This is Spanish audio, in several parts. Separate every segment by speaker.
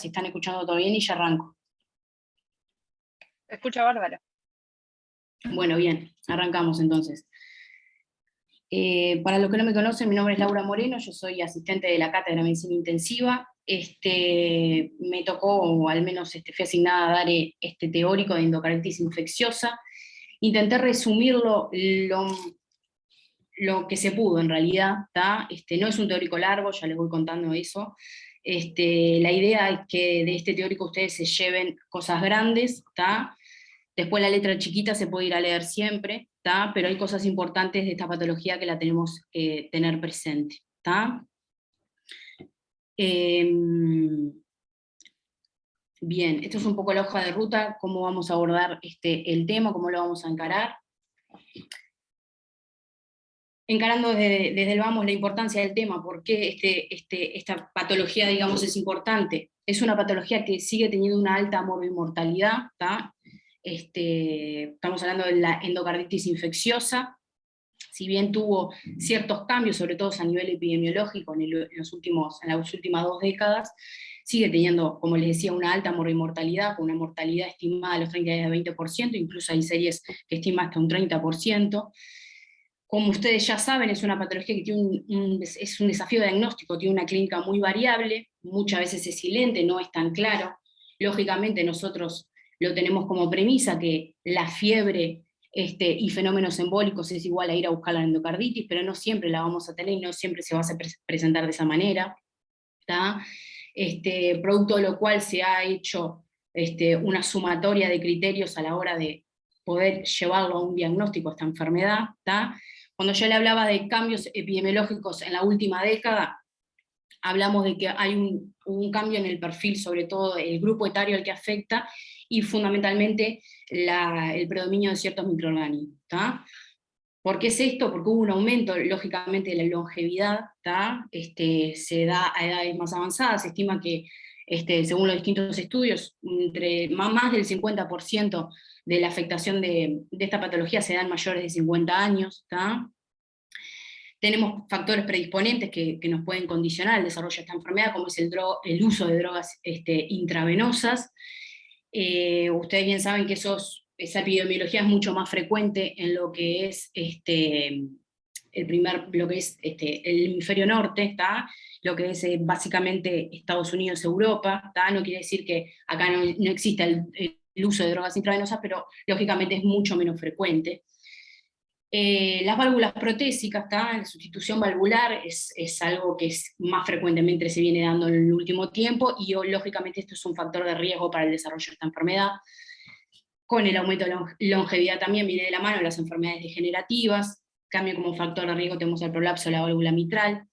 Speaker 1: si están escuchando todo bien y ya arranco.
Speaker 2: Se escucha bárbaro.
Speaker 1: Bueno, bien, arrancamos entonces. Para los que no me conocen, mi nombre es Laura Moreno, yo soy asistente de la Cátedra de Medicina Intensiva. Me tocó, o al menos fui asignada a dar este teórico de endocarditis infecciosa. Intenté resumirlo lo que se pudo en realidad, ¿tá? No es un teórico largo, ya les voy contando eso. La idea es que de este teórico ustedes se lleven cosas grandes, ¿tá? Después la letra chiquita se puede ir a leer siempre, ¿tá? Pero hay cosas importantes de esta patología que la tenemos que tener presente, ¿tá? Bien, esto es un poco la hoja de ruta, cómo vamos a abordar el tema, cómo lo vamos a encarar. Encarando desde el vamos la importancia del tema, por qué esta patología, digamos, es importante. Es una patología que sigue teniendo una alta morbimortalidad, ¿tá? Estamos hablando de la endocarditis infecciosa. Si bien tuvo ciertos cambios, sobre todo a nivel epidemiológico en las últimas 2 décadas, sigue teniendo, como les decía, una alta morbimortalidad, con una mortalidad estimada de los 30 días de 20%, incluso hay series que estiman hasta un 30%. Como ustedes ya saben, es una patología que tiene es un desafío diagnóstico, tiene una clínica muy variable, muchas veces es silente, no es tan claro. Lógicamente nosotros lo tenemos como premisa que la fiebre y fenómenos embólicos es igual a ir a buscar la endocarditis, pero no siempre la vamos a tener y no siempre se va a presentar de esa manera, ¿tá? Producto de lo cual se ha hecho una sumatoria de criterios a la hora de poder llevarlo a un diagnóstico a esta enfermedad, ¿tá? Cuando yo le hablaba de cambios epidemiológicos en la última década, hablamos de que hay un cambio en el perfil, sobre todo el grupo etario al que afecta, y fundamentalmente el predominio de ciertos microorganismos, ¿tá? ¿Por qué es esto? Porque hubo un aumento, lógicamente, de la longevidad, ¿tá? Se da a edades más avanzadas, se estima que, según los distintos estudios, más del 50% de la afectación de esta patología se da en mayores de 50 años, ¿tá? Tenemos factores predisponentes que nos pueden condicionar el desarrollo de esta enfermedad, como es el uso de drogas intravenosas. Ustedes bien saben que esa epidemiología es mucho más frecuente en lo que es el hemisferio norte, ¿está? Lo que es básicamente Estados Unidos, Europa, ¿está? No quiere decir que acá no exista el uso de drogas intravenosas, pero lógicamente es mucho menos frecuente. Las válvulas protésicas, ¿tá? La sustitución valvular es algo que más frecuentemente se viene dando en el último tiempo, y lógicamente esto es un factor de riesgo para el desarrollo de esta enfermedad. Con el aumento de longevidad también viene de la mano las enfermedades degenerativas, cambio como factor de riesgo tenemos el prolapso de la válvula mitral.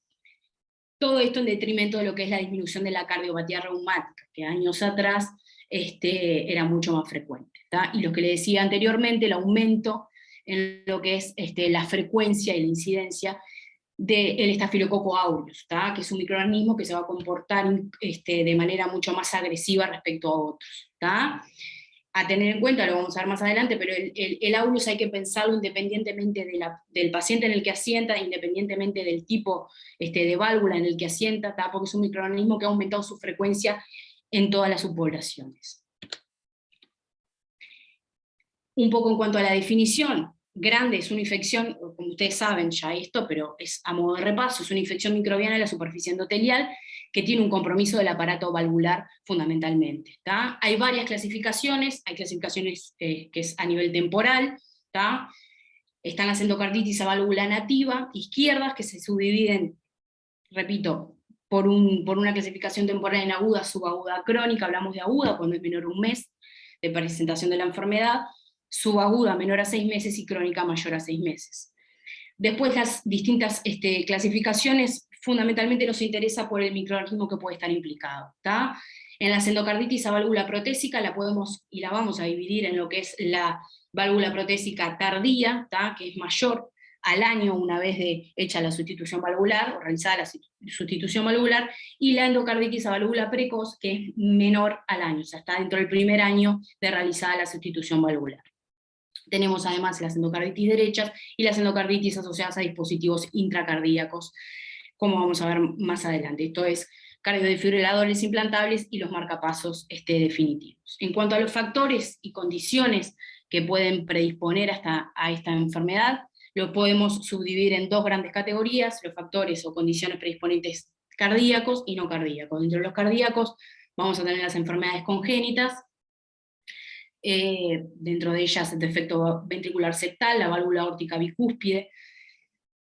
Speaker 1: Todo esto en detrimento de lo que es la disminución de la cardiopatía reumática, que años atrás era mucho más frecuente, ¿tá? Y lo que le decía anteriormente, el aumento en lo que es la frecuencia y la incidencia del Staphylococcus aureus, ¿tá? Que es un microorganismo que se va a comportar de manera mucho más agresiva respecto a otros, ¿tá? A tener en cuenta, lo vamos a ver más adelante, pero el aureus hay que pensarlo independientemente del paciente en el que asienta, independientemente del tipo de válvula en el que asienta, ¿tá? Porque es un microorganismo que ha aumentado su frecuencia en todas las subpoblaciones. Un poco en cuanto a la definición, grande es una infección, como ustedes saben ya esto, pero es a modo de repaso, es una infección microbiana de la superficie endotelial que tiene un compromiso del aparato valvular fundamentalmente, ¿tá? Hay varias clasificaciones, hay clasificaciones que es a nivel temporal, ¿tá? Están las endocarditis a válvula nativa, izquierdas, que se subdividen, repito, por una clasificación temporal en aguda, subaguda, crónica, hablamos de aguda cuando es menor a un mes de presentación de la enfermedad, subaguda menor a 6 meses y crónica mayor a 6 meses. Después las distintas clasificaciones, fundamentalmente nos interesa por el microorganismo que puede estar implicado, ¿tá? En las endocarditis a válvula protésica la podemos y la vamos a dividir en lo que es la válvula protésica tardía, ¿tá? Que es mayor al año una vez hecha la sustitución valvular, o realizada la sustitución valvular, y la endocarditis a válvula precoz, que es menor al año, o sea, está dentro del primer año de realizada la sustitución valvular. Tenemos además las endocarditis derechas y las endocarditis asociadas a dispositivos intracardíacos, como vamos a ver más adelante. Esto es cardiodefibriladores implantables y los marcapasos definitivos. En cuanto a los factores y condiciones que pueden predisponer a esta enfermedad, lo podemos subdividir en dos grandes categorías: los factores o condiciones predisponentes cardíacos y no cardíacos. Dentro de los cardíacos vamos a tener las enfermedades congénitas, dentro de ellas el defecto ventricular septal, la válvula aórtica bicúspide.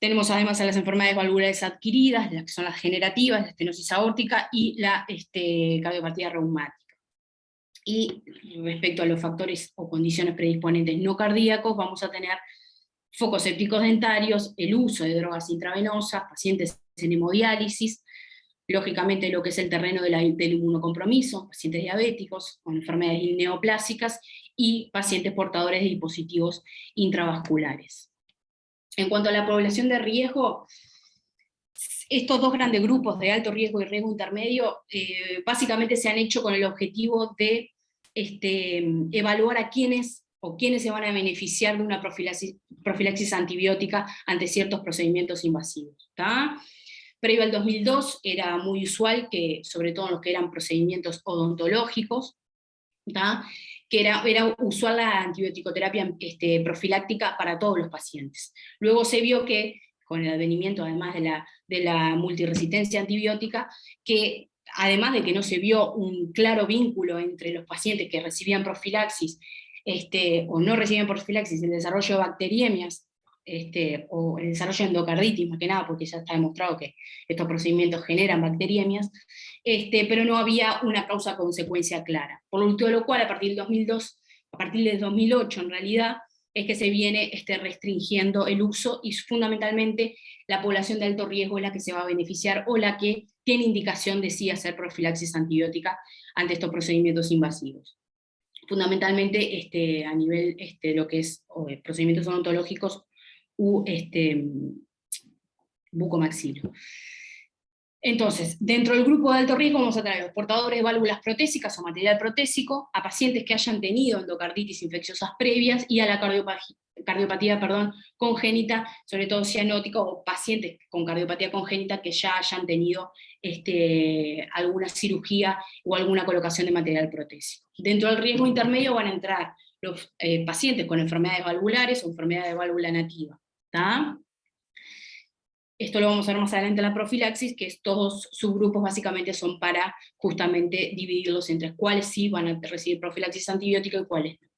Speaker 1: Tenemos además a las enfermedades valvulares adquiridas, las que son las generativas, la estenosis aórtica y la cardiopatía reumática. Y respecto a los factores o condiciones predisponentes no cardíacos, vamos a tener focos sépticos dentarios, el uso de drogas intravenosas, pacientes en hemodiálisis, lógicamente lo que es el terreno del inmunocompromiso, pacientes diabéticos con enfermedades neoplásicas y pacientes portadores de dispositivos intravasculares. En cuanto a la población de riesgo, estos dos grandes grupos de alto riesgo y riesgo intermedio básicamente se han hecho con el objetivo de evaluar a quiénes se van a beneficiar de una profilaxis antibiótica ante ciertos procedimientos invasivos. ¿Tá? Previo al 2002 era muy usual que, sobre todo en los que eran procedimientos odontológicos, ¿tá? Que era usual la antibioticoterapia profiláctica para todos los pacientes. Luego se vio que, con el advenimiento además de la multiresistencia antibiótica, que además de que no se vio un claro vínculo entre los pacientes que recibían profilaxis o no recibían profilaxis, el desarrollo de bacteriemias, o el desarrollo de endocarditis, más que nada, porque ya está demostrado que estos procedimientos generan bacteriemias, pero no había una causa-consecuencia clara. Por todo lo cual, a partir del 2008 en realidad, es que se viene restringiendo el uso, y fundamentalmente la población de alto riesgo es la que se va a beneficiar, o la que tiene indicación de sí hacer profilaxis antibiótica ante estos procedimientos invasivos. Fundamentalmente a nivel de lo que es procedimientos odontológicos u bucomaxilo. Entonces, dentro del grupo de alto riesgo vamos a tener a los portadores de válvulas protésicas o material protésico, a pacientes que hayan tenido endocarditis infecciosas previas, y a la cardiopatía congénita, sobre todo cianótica, o pacientes con cardiopatía congénita que ya hayan tenido alguna cirugía o alguna colocación de material protésico. Dentro del riesgo intermedio van a entrar los pacientes con enfermedades valvulares o enfermedad de válvula nativa. ¿Tá? Esto lo vamos a ver más adelante en la profilaxis, que estos subgrupos básicamente son para justamente dividirlos entre cuáles sí van a recibir profilaxis antibiótica y cuáles no.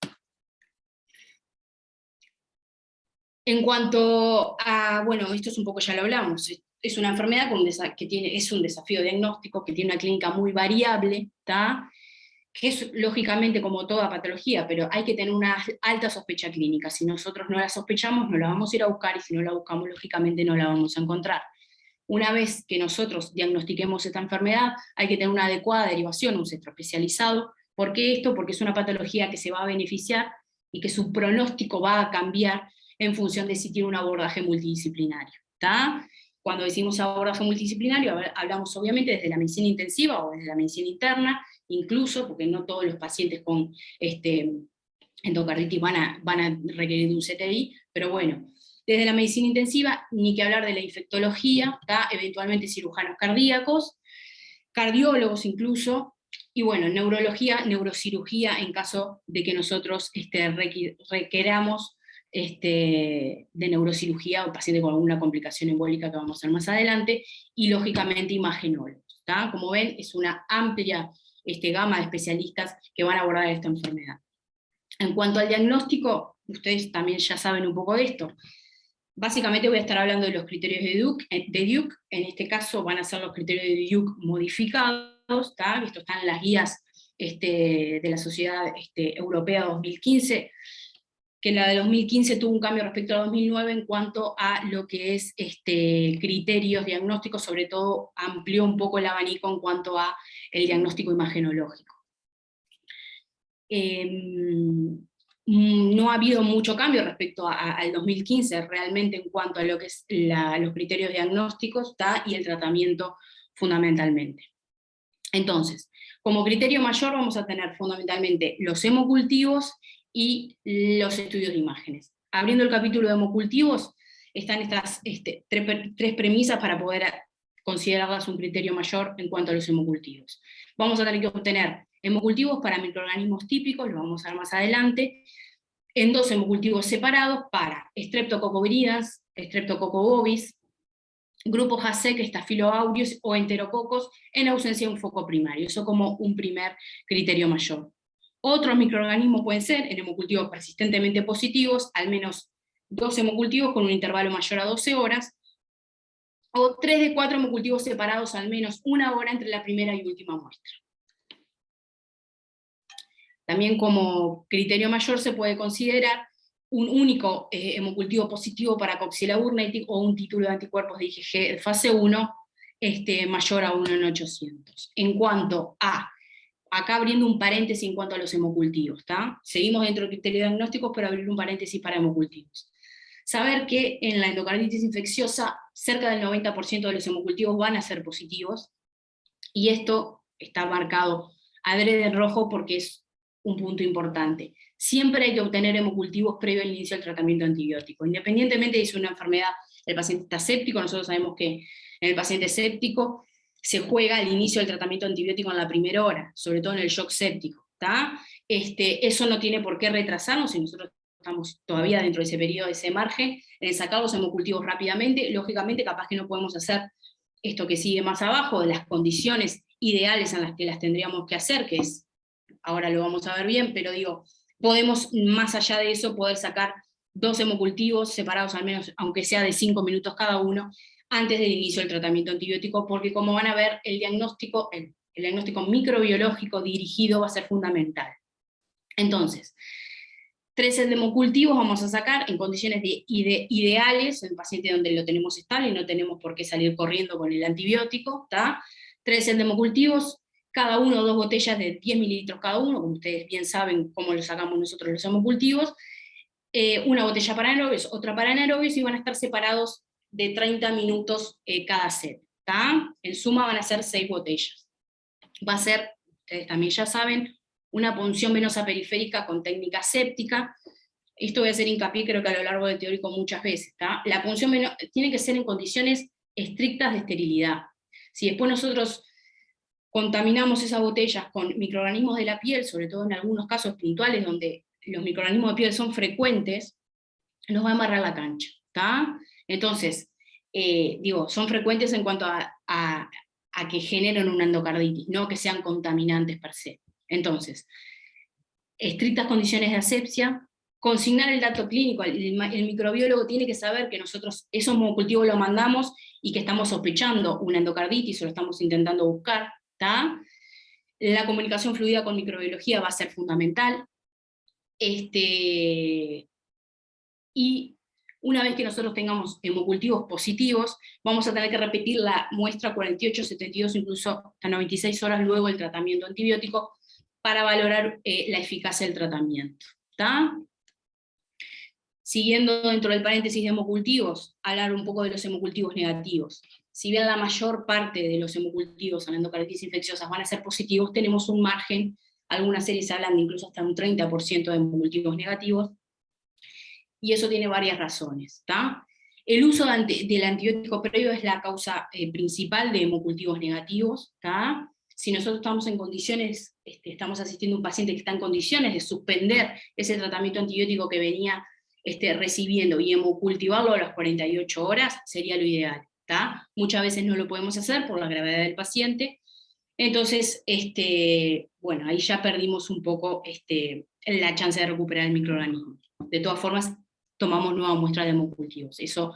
Speaker 1: En cuanto a, bueno, esto es un poco, ya lo hablamos, es una enfermedad es un desafío diagnóstico, que tiene una clínica muy variable, ¿tá? Que es lógicamente como toda patología, pero hay que tener una alta sospecha clínica. Si nosotros no la sospechamos, no la vamos a ir a buscar, y si no la buscamos, lógicamente no la vamos a encontrar. Una vez que nosotros diagnostiquemos esta enfermedad, hay que tener una adecuada derivación, un centro especializado. ¿Por qué esto? Porque es una patología que se va a beneficiar y que su pronóstico va a cambiar en función de si tiene un abordaje multidisciplinario. ¿Tá? Cuando decimos abordaje multidisciplinario, hablamos obviamente desde la medicina intensiva o desde la medicina interna, incluso, porque no todos los pacientes con endocarditis van a requerir de un CTI, pero bueno, desde la medicina intensiva, ni que hablar de la infectología, ¿tá? Eventualmente cirujanos cardíacos, cardiólogos incluso, y bueno, neurología, neurocirugía, en caso de que nosotros requeramos de neurocirugía o paciente con alguna complicación embólica, que vamos a ver más adelante, y lógicamente imagenólogos. ¿Tá? Como ven, es una amplia gama de especialistas que van a abordar esta enfermedad. En cuanto al diagnóstico, ustedes también ya saben un poco de esto. Básicamente voy a estar hablando de los criterios de Duke, en este caso van a ser los criterios de Duke modificados, ¿tá? Esto está en las guías de la Sociedad Europea 2015, que la de 2015 tuvo un cambio respecto a 2009 en cuanto a lo que es criterios diagnósticos, sobre todo amplió un poco el abanico en cuanto a el diagnóstico imagenológico. No ha habido mucho cambio respecto al 2015 realmente en cuanto a lo que es los criterios diagnósticos, ¿tá? Y el tratamiento fundamentalmente. Entonces, como criterio mayor vamos a tener fundamentalmente los hemocultivos y los estudios de imágenes. Abriendo el capítulo de hemocultivos, están estas tres premisas para poder considerarlas un criterio mayor en cuanto a los hemocultivos. Vamos a tener que obtener hemocultivos para microorganismos típicos, lo vamos a ver más adelante, en 2 hemocultivos separados para Streptococcus viridans, Streptococcus bovis, grupos HASEC, Staphylo aureus o enterococos, en ausencia de un foco primario. Eso como un primer criterio mayor. Otros microorganismos pueden ser en hemocultivos persistentemente positivos, al menos 2 hemocultivos con un intervalo mayor a 12 horas, o 3 de 4 hemocultivos separados al menos 1 hora entre la primera y última muestra. También como criterio mayor se puede considerar un único hemocultivo positivo para Coxiella burnetii o un título de anticuerpos de IgG de fase 1 mayor a 1 en 800. En cuanto a, acá abriendo un paréntesis en cuanto a los hemocultivos, ¿tá? Seguimos dentro del criterio diagnóstico, pero abrir un paréntesis para hemocultivos. Saber que en la endocarditis infecciosa cerca del 90% de los hemocultivos van a ser positivos, y esto está marcado adrede en rojo porque es un punto importante. Siempre hay que obtener hemocultivos previo al inicio del tratamiento antibiótico. Independientemente de si es una enfermedad, el paciente está séptico, nosotros sabemos que en el paciente séptico se juega el inicio del tratamiento antibiótico en la primera hora, sobre todo en el shock séptico, ¿tá? Eso no tiene por qué retrasarnos si nosotros estamos todavía dentro de ese periodo, de ese margen, en sacar los hemocultivos rápidamente. Lógicamente, capaz que no podemos hacer esto que sigue más abajo, de las condiciones ideales en las que las tendríamos que hacer, que es, ahora lo vamos a ver bien, pero digo, podemos más allá de eso poder sacar 2 hemocultivos separados al menos, aunque sea de 5 minutos cada uno, antes del inicio del tratamiento antibiótico, porque como van a ver, el diagnóstico microbiológico dirigido va a ser fundamental. Entonces, 3 hemocultivos vamos a sacar en condiciones ideales, en el paciente donde lo tenemos estable y no tenemos por qué salir corriendo con el antibiótico, ¿tá? 3 hemocultivos, cada uno 2 botellas de 10 mililitros cada uno, como ustedes bien saben cómo lo sacamos nosotros los hemocultivos, una botella para anaerobios, otra para anaerobios, y van a estar separados de 30 minutos cada set, ¿tá? En suma van a ser 6 botellas. Va a ser, ustedes también ya saben, una punción venosa periférica con técnica séptica. Esto voy a hacer hincapié, creo que a lo largo del teórico muchas veces, ¿tá? La punción tiene que ser en condiciones estrictas de esterilidad. Si después nosotros contaminamos esas botellas con microorganismos de la piel, sobre todo en algunos casos puntuales donde los microorganismos de piel son frecuentes, nos va a embarrar la cancha, ¿tá? Entonces, son frecuentes en cuanto a que generen una endocarditis, no que sean contaminantes per se. Entonces, estrictas condiciones de asepsia, consignar el dato clínico, el microbiólogo tiene que saber que nosotros esos hemocultivos los mandamos y que estamos sospechando una endocarditis o lo estamos intentando buscar, ¿tá? La comunicación fluida con microbiología va a ser fundamental, y una vez que nosotros tengamos hemocultivos positivos, vamos a tener que repetir la muestra 48, 72, incluso hasta 96 horas luego del tratamiento antibiótico, para valorar la eficacia del tratamiento, ¿tá? Siguiendo dentro del paréntesis de hemocultivos, hablar un poco de los hemocultivos negativos. Si bien la mayor parte de los hemocultivos en endocarditis infecciosas van a ser positivos, tenemos un margen, algunas series hablan de incluso hasta un 30% de hemocultivos negativos, y eso tiene varias razones, ¿tá? El uso del antibiótico previo es la causa principal de hemocultivos negativos, ¿tá? Si nosotros estamos en condiciones, estamos asistiendo a un paciente que está en condiciones de suspender ese tratamiento antibiótico que venía recibiendo y hemocultivarlo a las 48 horas, sería lo ideal, ¿tá? Muchas veces no lo podemos hacer por la gravedad del paciente, entonces, bueno, ahí ya perdimos un poco la chance de recuperar el microorganismo. De todas formas, tomamos nuevas muestras de hemocultivos, eso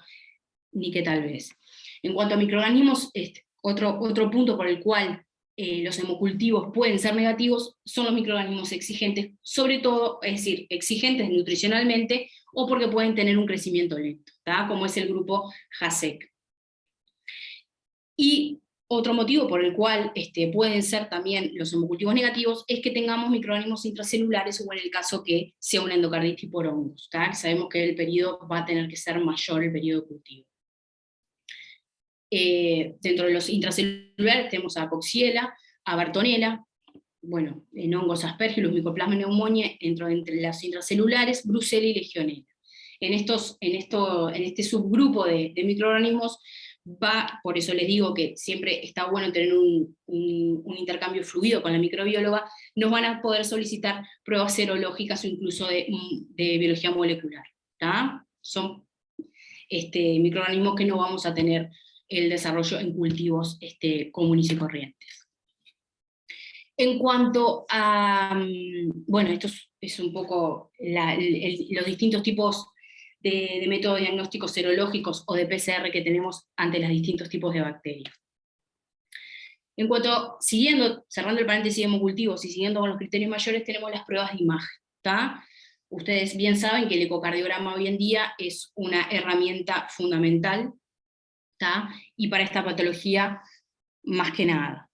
Speaker 1: ni que tal vez. En cuanto a microorganismos, otro punto por el cual los hemocultivos pueden ser negativos son los microorganismos exigentes, sobre todo, es decir, exigentes nutricionalmente, o porque pueden tener un crecimiento lento, ¿tá? Como es el grupo HASEC. Y otro motivo por el cual pueden ser también los hemocultivos negativos es que tengamos microorganismos intracelulares, o en el caso que sea una endocarditis por hongos, ¿tá? Sabemos que el periodo va a tener que ser mayor, el periodo de cultivo. Dentro de los intracelulares tenemos a Coxiella, a Bartonella, bueno, en hongos Aspergillus, Mycoplasma pneumoniae, entre las intracelulares, Brucella y Legionella. En este subgrupo de microorganismos por eso les digo que siempre está bueno tener un intercambio fluido con la microbióloga, nos van a poder solicitar pruebas serológicas o incluso de biología molecular. ¿Tá? Son microorganismos que no vamos a tener el desarrollo en cultivos comunes y corrientes. En cuanto a, bueno, esto es un poco los distintos tipos de métodos diagnósticos serológicos o de PCR que tenemos ante los distintos tipos de bacterias. En cuanto, cerrando el paréntesis de hemocultivos y siguiendo con los criterios mayores, tenemos las pruebas de imagen. ¿Tá? Ustedes bien saben que el ecocardiograma hoy en día es una herramienta fundamental, ¿tá? Y para esta patología, más que nada.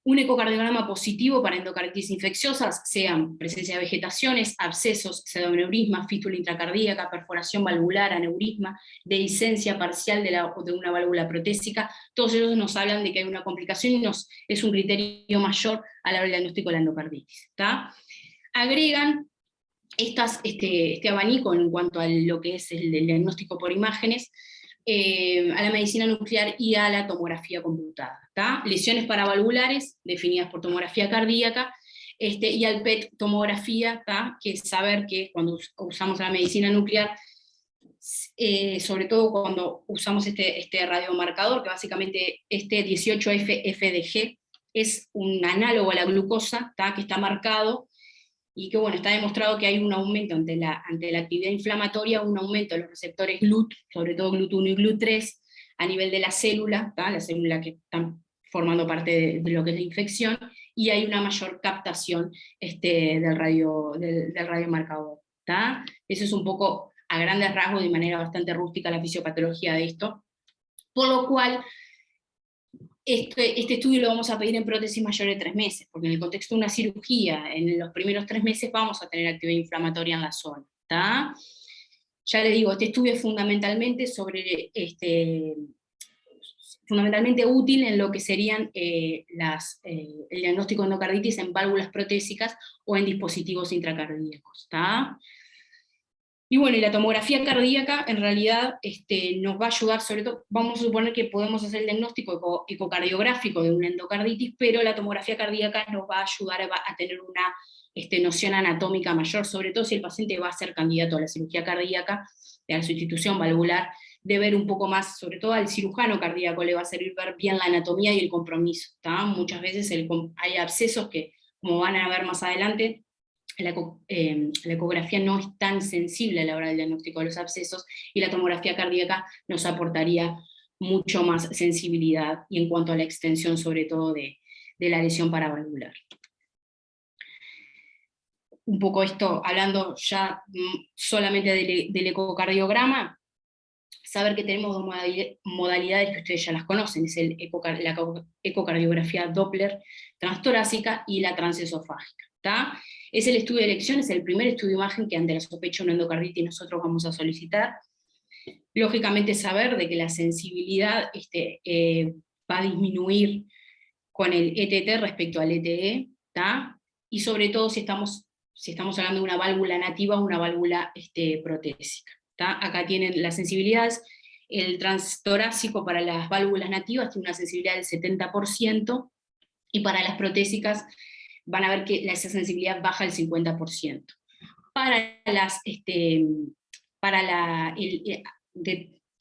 Speaker 1: Un ecocardiograma positivo para endocarditis infecciosas, sean presencia de vegetaciones, abscesos, pseudoaneurisma, fístula intracardíaca, perforación valvular, aneurisma, dehiscencia parcial de una válvula protésica, todos ellos nos hablan de que hay una complicación y es un criterio mayor a la hora del diagnóstico de la endocarditis. ¿Tá? Agregan este abanico en cuanto a lo que es el diagnóstico por imágenes, a la medicina nuclear y a la tomografía computada. ¿Tá? Lesiones paravalvulares, definidas por tomografía cardíaca, y al PET tomografía, ¿tá? Que es saber que cuando usamos la medicina nuclear, sobre todo cuando usamos este radiomarcador, que básicamente 18F-FDG, es un análogo a la glucosa, ¿tá? Que está marcado, y que bueno, está demostrado que hay un aumento ante la actividad inflamatoria, un aumento de los receptores GLUT, sobre todo GLUT1 y GLUT3, a nivel de la célula que están formando parte de lo que es la infección, y hay una mayor captación del radiomarcador. ¿Tá? Eso es un poco, a grandes rasgos, de manera bastante rústica, la fisiopatología de esto, por lo cual este estudio lo vamos a pedir en prótesis mayor de 3 meses, porque en el contexto de una cirugía, en los primeros 3 meses vamos a tener actividad inflamatoria en la zona. ¿Tá? Ya les digo, este estudio es fundamentalmente fundamentalmente útil en lo que serían el diagnóstico de endocarditis en válvulas protésicas o en dispositivos intracardíacos. ¿Tá? Y bueno, y la tomografía cardíaca en realidad nos va a ayudar, sobre todo, vamos a suponer que podemos hacer el diagnóstico ecocardiográfico de una endocarditis, pero la tomografía cardíaca nos va a ayudar a tener una noción anatómica mayor, sobre todo si el paciente va a ser candidato a la cirugía cardíaca, de la sustitución valvular, de ver un poco más, sobre todo al cirujano cardíaco le va a servir ver bien la anatomía y el compromiso. ¿Tá? Muchas veces hay abscesos que, como van a ver más adelante, la ecografía no es tan sensible a la hora del diagnóstico de los abscesos, y la tomografía cardíaca nos aportaría mucho más sensibilidad, y en cuanto a la extensión sobre todo de la lesión paravalvular. Un poco esto, hablando ya solamente del ecocardiograma, saber que tenemos dos modalidades que ustedes ya las conocen, es la ecocardiografía Doppler transtorácica y la transesofágica. ¿Tá? Es el estudio de elección, es el primer estudio de imagen que ante la sospecha de una endocarditis nosotros vamos a solicitar. Lógicamente saber de que la sensibilidad va a disminuir con el ETT respecto al ETE, ¿tá? Y sobre todo si estamos hablando de una válvula nativa o una válvula protésica. ¿Tá? Acá tienen las sensibilidades. El transtorácico para las válvulas nativas tiene una sensibilidad del 70%, y para las protésicas van a ver que esa sensibilidad baja al 50%.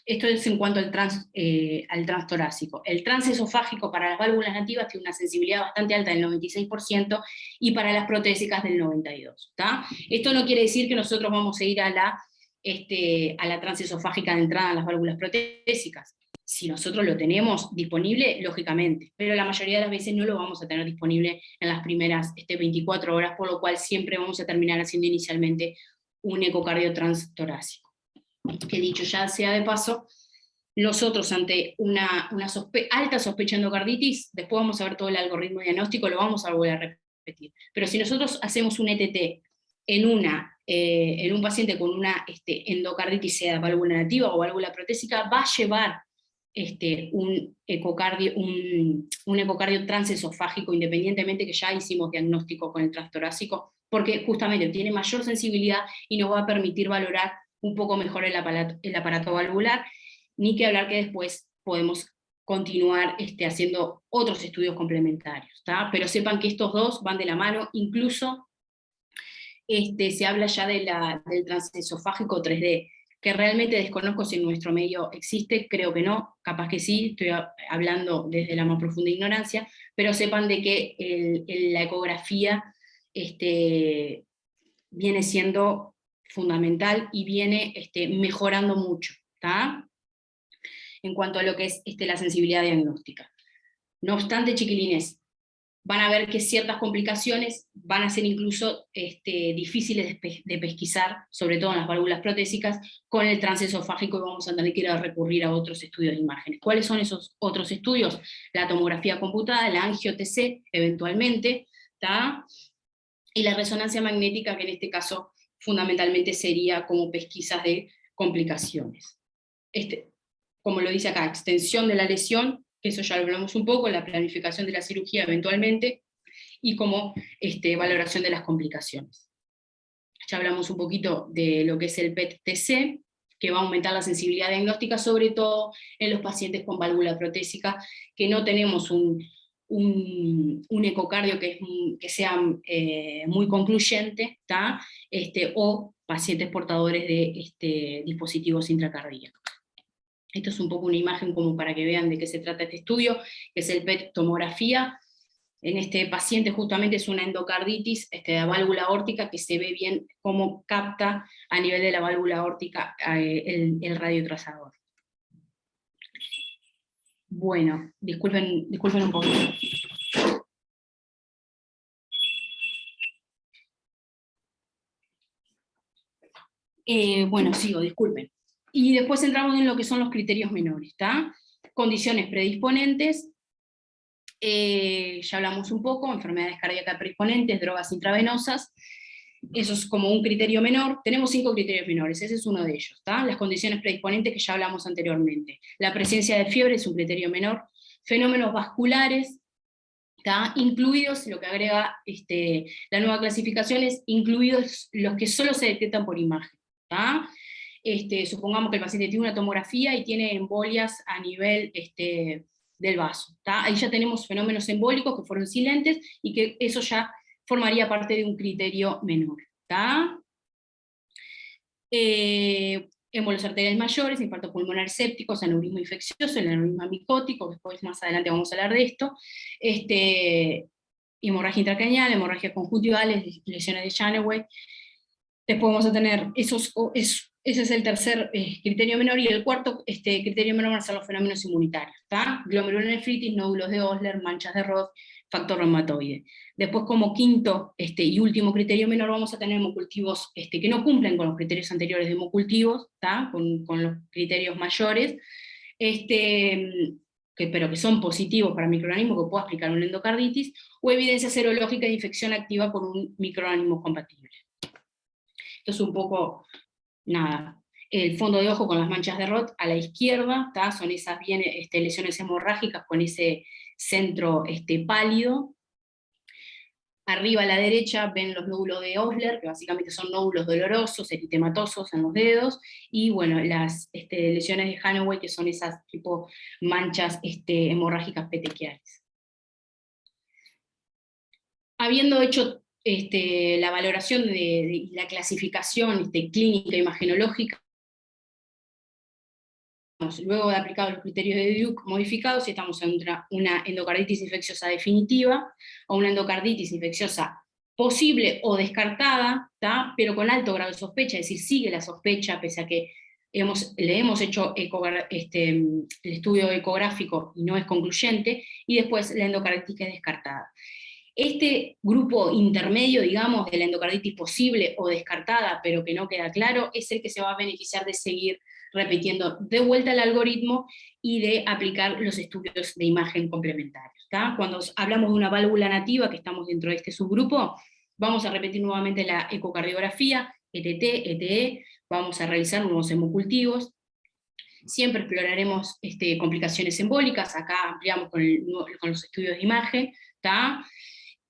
Speaker 1: Esto es en cuanto al transtorácico. El transesofágico para las válvulas nativas tiene una sensibilidad bastante alta del 96%, y para las protésicas del 92%. ¿Tá? Esto no quiere decir que nosotros vamos a ir a la transesofágica de entrada en las válvulas protésicas. Si nosotros lo tenemos disponible, lógicamente, pero la mayoría de las veces no lo vamos a tener disponible en las primeras 24 horas, por lo cual siempre vamos a terminar haciendo inicialmente un ecocardio transtorácico. Que dicho ya sea de paso, nosotros ante una alta sospecha de endocarditis, después vamos a ver todo el algoritmo diagnóstico, lo vamos a volver a repetir. Pero si nosotros hacemos un ETT en un paciente con una endocarditis, sea válvula nativa o válvula protésica, va a llevar un ecocardio transesofágico, independientemente que ya hicimos diagnóstico con el transtorácico, porque justamente tiene mayor sensibilidad y nos va a permitir valorar un poco mejor el aparato valvular, ni que hablar que después podemos continuar haciendo otros estudios complementarios, ¿tá? Pero sepan que estos dos van de la mano, incluso se habla ya del transesofágico 3D, que realmente desconozco si en nuestro medio existe, creo que no, capaz que sí, estoy hablando desde la más profunda ignorancia, pero sepan de que la ecografía viene siendo fundamental y viene mejorando mucho, ¿tá? En cuanto a lo que es la sensibilidad diagnóstica. No obstante, chiquilines, van a ver que ciertas complicaciones van a ser incluso difíciles de pesquisar, sobre todo en las válvulas protésicas, con el transesofágico, y vamos a tener que ir a recurrir a otros estudios de imágenes. ¿Cuáles son esos otros estudios? La tomografía computada, la angio-TC, eventualmente, ¿tá? Y la resonancia magnética, que en este caso fundamentalmente sería como pesquisas de complicaciones. Como lo dice acá, extensión de la lesión, que eso ya lo hablamos un poco, la planificación de la cirugía eventualmente, y como valoración de las complicaciones. Ya hablamos un poquito de lo que es el PET-TC, que va a aumentar la sensibilidad diagnóstica, sobre todo en los pacientes con válvula protésica, que no tenemos un ecocardio que sea muy concluyente, ¿tá? O pacientes portadores de dispositivos intracardíacos. Esto es un poco una imagen como para que vean de qué se trata este estudio, que es el PET tomografía. En este paciente justamente es una endocarditis de la válvula aórtica, que se ve bien cómo capta a nivel de la válvula aórtica el radiotrazador. Bueno, disculpen un poco. Bueno, sigo, disculpen. Y después entramos en lo que son los criterios menores, ¿tá? Condiciones predisponentes, ya hablamos un poco, enfermedades cardíacas predisponentes, drogas intravenosas, eso es como un criterio menor. Tenemos 5 criterios menores, ese es uno de ellos, ¿tá? Las condiciones predisponentes que ya hablamos anteriormente. La presencia de fiebre es un criterio menor. Fenómenos vasculares, ¿tá? Incluidos, lo que agrega la nueva clasificación es incluidos los que solo se detectan por imagen, ¿tá? Supongamos que el paciente tiene una tomografía y tiene embolias a nivel del vaso, ¿tá? Ahí ya tenemos fenómenos embólicos que fueron silentes, y que eso ya formaría parte de un criterio menor, ¿tá? Émbolos arteriales mayores, infarto pulmonar sépticos, aneurisma infeccioso, el aneurisma micótico, después más adelante vamos a hablar de esto, hemorragia intracraneal, hemorragias conjuntivales, lesiones de Janeway. Después vamos a tener, ese es el tercer criterio menor, y el cuarto criterio menor van a ser los fenómenos inmunitarios, ¿tá? Glomerulonefritis, nódulos de Osler, manchas de Roth, factor reumatoide. Después, como quinto y último criterio menor, vamos a tener hemocultivos que no cumplen con los criterios anteriores de hemocultivos, ¿tá? Con los criterios mayores, pero que son positivos para microorganismos que pueda explicar una endocarditis, o evidencia serológica de infección activa por un microorganismo compatible. Esto es un poco, nada, el fondo de ojo con las manchas de Roth a la izquierda, ¿tá? Son esas bien lesiones hemorrágicas con ese centro pálido. Arriba a la derecha ven los nódulos de Osler, que básicamente son nódulos dolorosos, eritematosos en los dedos, y bueno, las lesiones de Janeway, que son esas tipo manchas hemorrágicas petequiales. Habiendo hecho la valoración de la clasificación clínica imagenológica, luego de aplicar los criterios de Duke modificados, y estamos en una endocarditis infecciosa definitiva, o una endocarditis infecciosa posible o descartada, ¿tá? Pero con alto grado de sospecha, es decir, sigue la sospecha, pese a que le hemos hecho el estudio ecográfico y no es concluyente, y después la endocarditis que es descartada. Este grupo intermedio, digamos, de la endocarditis posible o descartada, pero que no queda claro, es el que se va a beneficiar de seguir repitiendo de vuelta el algoritmo y de aplicar los estudios de imagen complementarios, ¿tá? Cuando hablamos de una válvula nativa, que estamos dentro de este subgrupo, vamos a repetir nuevamente la ecocardiografía, ETT, ETE, vamos a realizar nuevos hemocultivos, siempre exploraremos complicaciones embólicas, acá ampliamos con los estudios de imagen, ¿tá?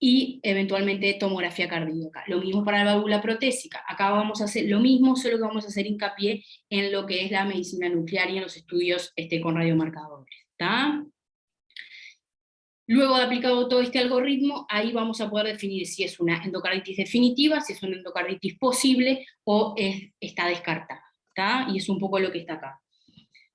Speaker 1: y eventualmente tomografía cardíaca. Lo mismo para la válvula protésica. Acá vamos a hacer lo mismo, solo que vamos a hacer hincapié en lo que es la medicina nuclear y en los estudios con radiomarcadores. ¿Está? Luego de aplicado todo este algoritmo, ahí vamos a poder definir si es una endocarditis definitiva, si es una endocarditis posible o está descartada. ¿Está? Y es un poco lo que está acá.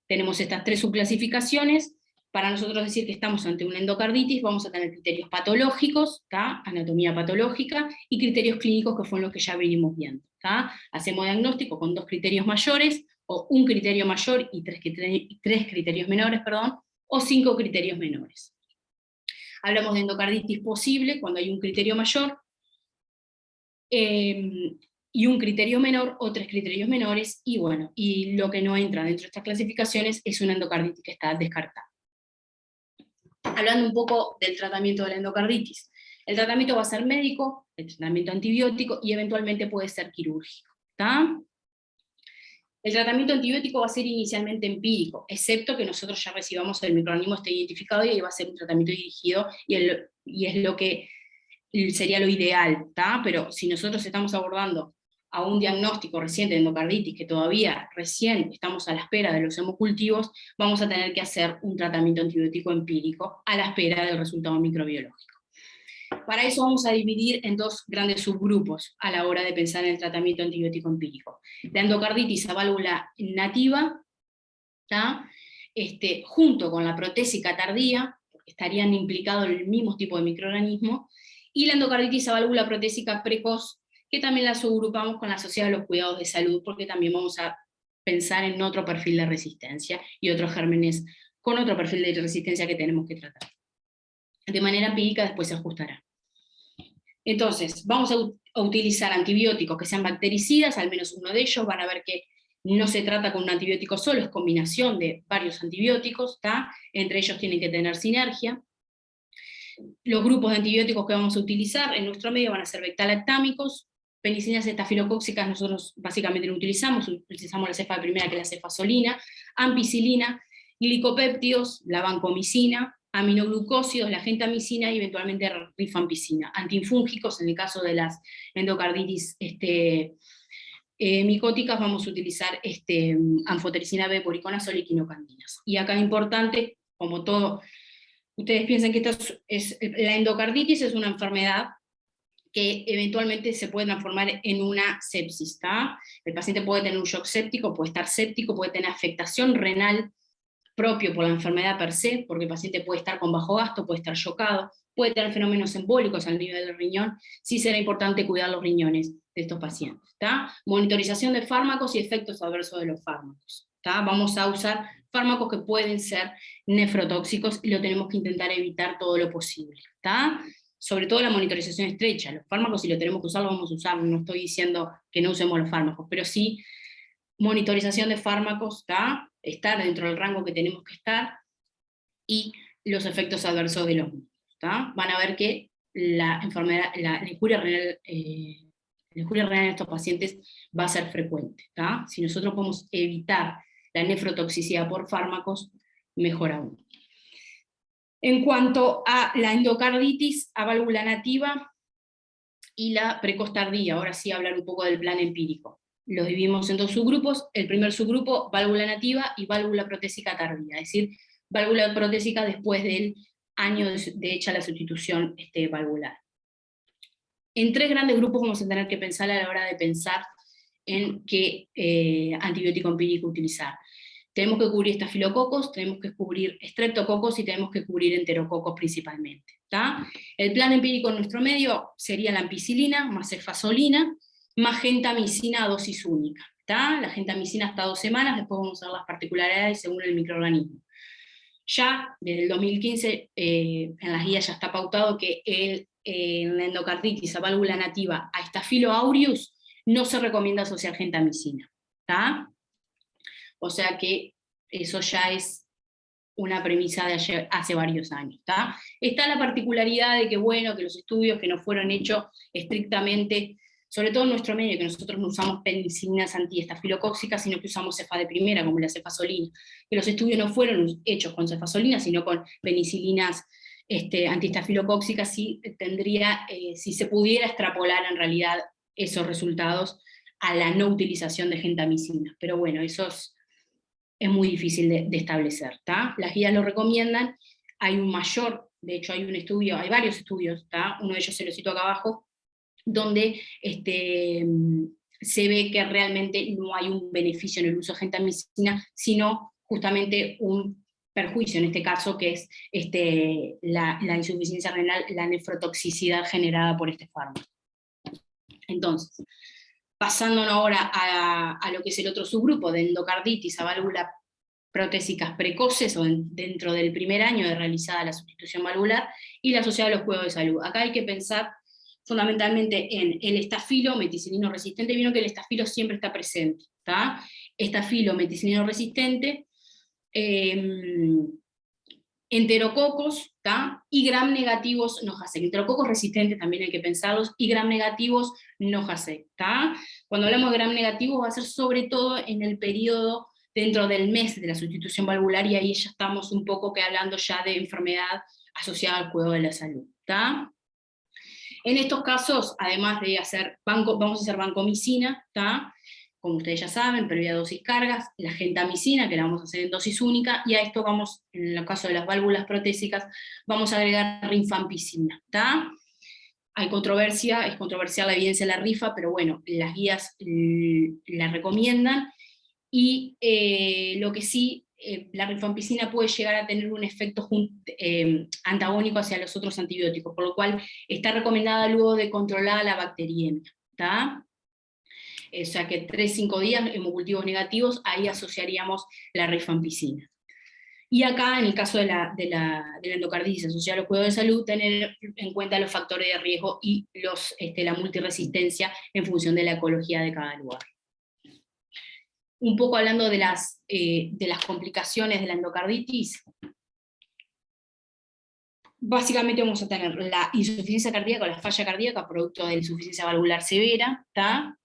Speaker 1: Tenemos estas 3 subclasificaciones. Para nosotros decir que estamos ante una endocarditis, vamos a tener criterios patológicos, ¿tá? Anatomía patológica, y criterios clínicos, que fueron los que ya venimos viendo. ¿tá? Hacemos diagnóstico con 2 criterios mayores, o un criterio mayor y 3 criterios menores, perdón, o 5 criterios menores. Hablamos de endocarditis posible cuando hay un criterio mayor, y un criterio menor, o 3 criterios menores, y bueno, y lo que no entra dentro de estas clasificaciones es una endocarditis que está descartada. Hablando un poco del tratamiento de la endocarditis. El tratamiento va a ser médico, el tratamiento antibiótico, y eventualmente puede ser quirúrgico. ¿Tá? El tratamiento antibiótico va a ser inicialmente empírico, excepto que nosotros ya recibamos el microorganismo esté identificado, y ahí va a ser un tratamiento dirigido, y es lo que sería lo ideal, ¿tá? Pero si nosotros estamos abordando a un diagnóstico reciente de endocarditis, que todavía recién estamos a la espera de los hemocultivos, vamos a tener que hacer un tratamiento antibiótico empírico a la espera del resultado microbiológico. Para eso vamos a dividir en 2 grandes subgrupos a la hora de pensar en el tratamiento antibiótico empírico. La endocarditis a válvula nativa, ¿tá? Junto con la protésica tardía, porque estarían implicados en el mismo tipo de microorganismo, y la endocarditis a válvula protésica precoz, que también la subrupamos con la asociada a los cuidados de salud, porque también vamos a pensar en otro perfil de resistencia, y otros gérmenes con otro perfil de resistencia que tenemos que tratar. De manera empírica después se ajustará. Entonces, vamos a utilizar antibióticos que sean bactericidas, al menos uno de ellos. Van a ver que no se trata con un antibiótico solo, es combinación de varios antibióticos, ¿tá? Entre ellos tienen que tener sinergia. Los grupos de antibióticos que vamos a utilizar en nuestro medio van a ser beta-lactámicos, penicilinas estafilocóccicas nosotros básicamente no utilizamos la cepa primera, que es la cefazolina, ampicilina, glicopéptidos, la vancomicina, aminoglucósidos, la gentamicina, y eventualmente rifampicina. Antiinfúngicos, en el caso de las endocarditis micóticas, vamos a utilizar anfotericina B, poriconazol y quinocandinas. Y acá importante, como todo, ustedes piensan que la endocarditis es una enfermedad que eventualmente se puede transformar en una sepsis, ¿tá? El paciente puede tener un shock séptico, puede estar séptico, puede tener afectación renal propio por la enfermedad per se, porque el paciente puede estar con bajo gasto, puede estar chocado, puede tener fenómenos embólicos al nivel del riñón. Sí será importante cuidar los riñones de estos pacientes, ¿tá? Monitorización de fármacos y efectos adversos de los fármacos, ¿tá? Vamos a usar fármacos que pueden ser nefrotóxicos, y lo tenemos que intentar evitar todo lo posible, ¿tá? Sobre todo la monitorización estrecha. Los fármacos, si lo tenemos que usar, lo vamos a usar. No estoy diciendo que no usemos los fármacos, pero sí monitorización de fármacos, ¿tá? Estar dentro del rango que tenemos que estar, y los efectos adversos de los mismos, ¿tá? Van a ver que la enfermedad, la injuria renal en estos pacientes va a ser frecuente, ¿tá? Si nosotros podemos evitar la nefrotoxicidad por fármacos, mejor aún. En cuanto a la endocarditis a válvula nativa y la precoz tardía, ahora sí hablar un poco del plan empírico. Los dividimos en 2 subgrupos. El primer subgrupo, válvula nativa y válvula protésica tardía, es decir, válvula protésica después del año de hecha la sustitución valvular. En 3 grandes grupos vamos a tener que pensar a la hora de pensar en qué antibiótico empírico utilizar. Tenemos que cubrir estafilococos, tenemos que cubrir estreptococos, y tenemos que cubrir enterococos principalmente, ¿tá? El plan empírico en nuestro medio sería la ampicilina más cefazolina más gentamicina a dosis única, ¿tá? La gentamicina hasta 2 semanas, después vamos a ver las particularidades según el microorganismo. Ya desde el 2015 en las guías ya está pautado que en la endocarditis a válvula nativa a Staphylo aureus no se recomienda asociar gentamicina, ¿tá? O sea que eso ya es una premisa de hace varios años, ¿tá? Está la particularidad de que, bueno, que los estudios que no fueron hechos estrictamente, sobre todo en nuestro medio, que nosotros no usamos penicilinas antiestafilocóccicas, sino que usamos cefa de primera, como la cefazolina, que los estudios no fueron hechos con cefazolina, sino con penicilinas antiestafilocóxica, sí tendría, si se pudiera extrapolar en realidad esos resultados a la no utilización de gentamicina. Pero bueno, eso es muy difícil de establecer, ¿tá? Las guías lo recomiendan, hay un mayor, de hecho hay un estudio, hay varios estudios, ¿tá? Uno de ellos se lo cito acá abajo, donde se ve que realmente no hay un beneficio en el uso de gentamicina, sino justamente un perjuicio, en este caso, que es la insuficiencia renal, la nefrotoxicidad generada por este fármaco. Entonces, pasándonos ahora a lo que es el otro subgrupo de endocarditis a válvula protésicas precoces o dentro del primer año de realizada la sustitución valvular, y la asociada a los cuidados de salud. Acá hay que pensar fundamentalmente en el estafilo meticilino resistente. Vieron que el estafilo siempre está presente, ¿tá? Estafilo meticilino resistente, enterococos, ¿tá? Y gram negativos NOJASEC. Enterococos resistentes también hay que pensarlos, y gram negativos NOJASEC, ¿tá? Cuando hablamos de gram negativos va a ser sobre todo en el periodo dentro del mes de la sustitución valvular, y ahí ya estamos un poco que hablando ya de enfermedad asociada al cuidado de la salud, ¿tá? En estos casos, además de hacer vamos a hacer vancomicina, ¿tá? Como ustedes ya saben, previa dosis cargas, la gentamicina, que la vamos a hacer en dosis única, y a esto vamos, en el caso de las válvulas protésicas, vamos a agregar rifampicina, ¿tá? Hay controversia, es controversial la evidencia de la rifa, pero bueno, las guías la recomiendan, y lo que sí, la rifampicina puede llegar a tener un efecto antagónico hacia los otros antibióticos, por lo cual está recomendada luego de controlada la bacteriemia, ¿tá? O sea que 3-5 días, hemocultivos negativos, ahí asociaríamos la rifampicina. Y acá, en el caso de la endocarditis asociada a los cuidados de salud, tener en cuenta los factores de riesgo y la multiresistencia en función de la ecología de cada lugar. Un poco hablando de las complicaciones de la endocarditis, básicamente vamos a tener la insuficiencia cardíaca o la falla cardíaca producto de la insuficiencia valvular severa, ¿tá?